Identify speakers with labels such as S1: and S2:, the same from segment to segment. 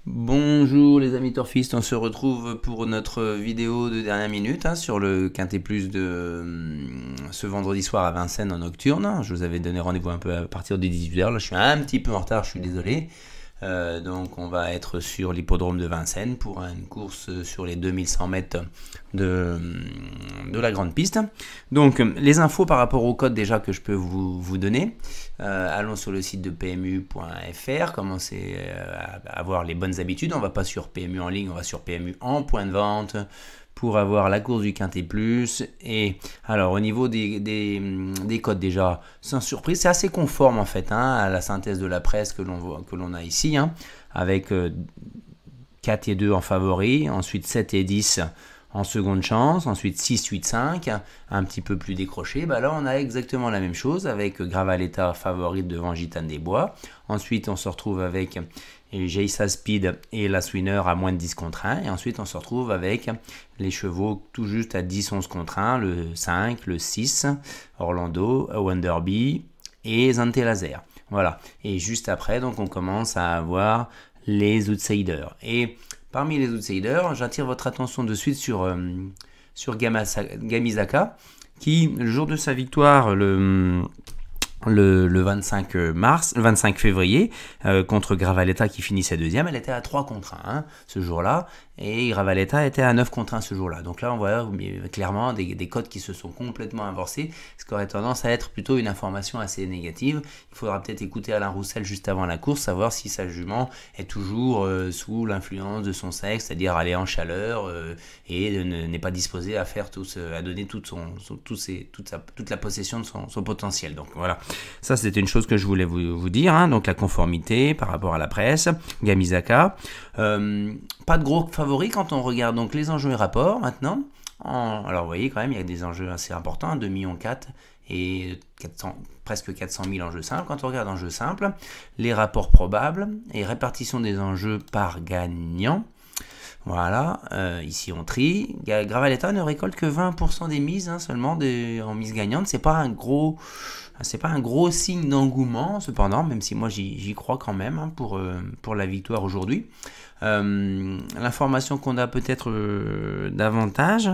S1: Bonjour les amis turfistes, on se retrouve pour notre vidéo de dernière minute sur le Quintet Plus de ce vendredi soir à Vincennes en nocturne. Je vous avais donné rendez-vous un peu à partir de 18h, là je suis un petit peu en retard, je suis désolé. Donc on va être sur l'hippodrome de Vincennes pour une course sur les 2100 mètres de la grande piste. Donc les infos par rapport au code déjà que je peux vous donner. Allons sur le site de PMU.fr, commencez à avoir les bonnes habitudes. On va pas sur PMU en ligne, on va sur PMU en point de vente pour avoir la course du Quintet Plus. Et alors au niveau des codes déjà, sans surprise, c'est assez conforme en fait à la synthèse de la presse que l'on a ici, avec 4 et 2 en favori, ensuite 7 et 10 en seconde chance, ensuite 6, 8, 5, un petit peu plus décroché. Là on a exactement la même chose avec Gravaletta favorite devant Gitane des Bois. Ensuite on se retrouve avec Jaysa Speed et Last Winner à moins de 10 contre 1. Et ensuite on se retrouve avec les chevaux tout juste à 10, 11 contre 1, le 5, le 6, Orlando, Wonderby et Zante Laser. Voilà. Et juste après, donc on commence à avoir les outsiders. Et parmi les outsiders, j'attire votre attention de suite sur Gamizaka, qui, le jour de sa victoire, le 25 février, contre Gravaletta qui finissait deuxième, elle était à 3 contre 1 ce jour-là, et Gravaletta était à 9 contre 1 ce jour-là. Donc là, on voit clairement des codes qui se sont complètement inversés, ce qui aurait tendance à être plutôt une information assez négative. Il faudra peut-être écouter Alain Roussel juste avant la course, savoir si sa jument est toujours sous l'influence de son sexe, c'est-à-dire aller en chaleur, et n'est pas disposée à faire à donner toute la possession de son potentiel. Donc voilà. Ça, c'était une chose que je voulais vous dire. Donc, la conformité par rapport à la presse. Gamizaka. Pas de gros favoris quand on regarde donc les enjeux et rapports maintenant. Alors, vous voyez quand même, il y a des enjeux assez importants. 2,4 millions et presque 400 000 enjeux simples. Quand on regarde en jeu simple, les rapports probables et répartition des enjeux par gagnant. Voilà, ici on trie. Gravaletta ne récolte que 20% des mises seulement en mise gagnante. C'est pas un gros signe d'engouement, cependant, même si moi j'y crois quand même pour la victoire aujourd'hui. L'information qu'on a peut-être davantage.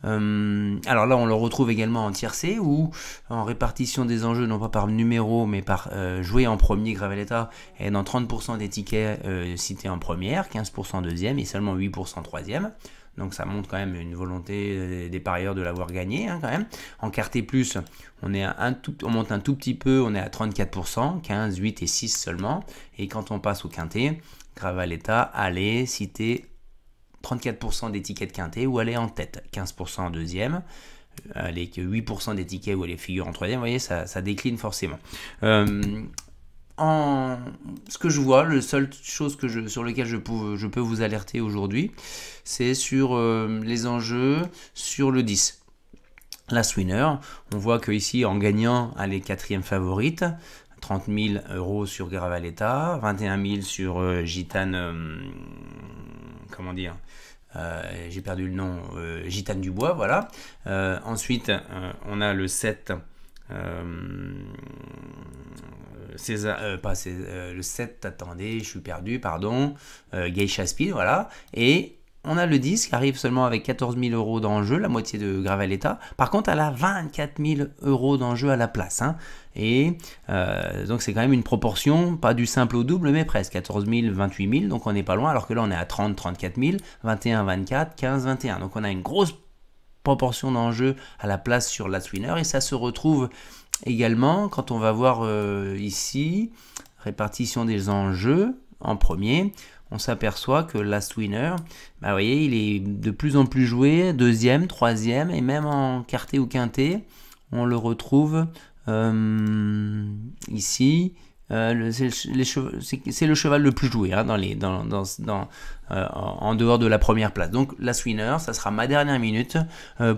S1: Alors là, on le retrouve également en tiercé ou en répartition des enjeux, non pas par numéro, mais par jouer en premier. Gravaletta est dans 30% des tickets cités en première, 15% deuxième et seulement 8% troisième. Donc ça montre quand même une volonté des parieurs de l'avoir gagné quand même. En quarté plus, on monte un tout petit peu, on est à 34%, 15, 8 et 6 seulement. Et quand on passe au quintet, Gravaletta allait citer 34% des tickets de quintet où elle est en tête, 15% en deuxième, elle est que 8% des tickets où elle est figure en troisième. Vous voyez, ça décline forcément. Ce que je vois, la seule chose sur laquelle je peux vous alerter aujourd'hui, c'est sur les enjeux sur le 10. Last Winner, on voit qu'ici en gagnant, elle est quatrième favorite. 30 000 € sur Gravaletta, 21 000 sur Gitane, j'ai perdu le nom, Gitane du Bois, voilà. Ensuite, on a le 7, le 7, attendez, je suis perdu, pardon, Geisha Speed, voilà. Et on a le 10 qui arrive seulement avec 14 000 € d'enjeu, la moitié de Gravaletta. Par contre, elle a 24 000 € d'enjeu à la place. Et donc, c'est quand même une proportion, pas du simple au double, mais presque. 14 000, 28 000, donc on n'est pas loin. Alors que là, on est à 30, 34 000, 21, 24, 15, 21. Donc, on a une grosse proportion d'enjeu à la place sur Last Winner. Et ça se retrouve également quand on va voir ici, répartition des enjeux en premier. On s'aperçoit que Last Winner, vous voyez, il est de plus en plus joué, deuxième, troisième, et même en quarté ou quinté, on le retrouve ici. C'est le cheval le plus joué en dehors de la première place. Donc Last Winner, ça sera ma dernière minute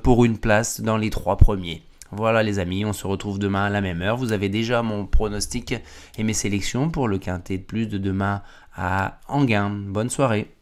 S1: pour une place dans les 3 premiers. Voilà les amis, on se retrouve demain à la même heure. Vous avez déjà mon pronostic et mes sélections pour le quintet de plus de demain à Enghien. Bonne soirée.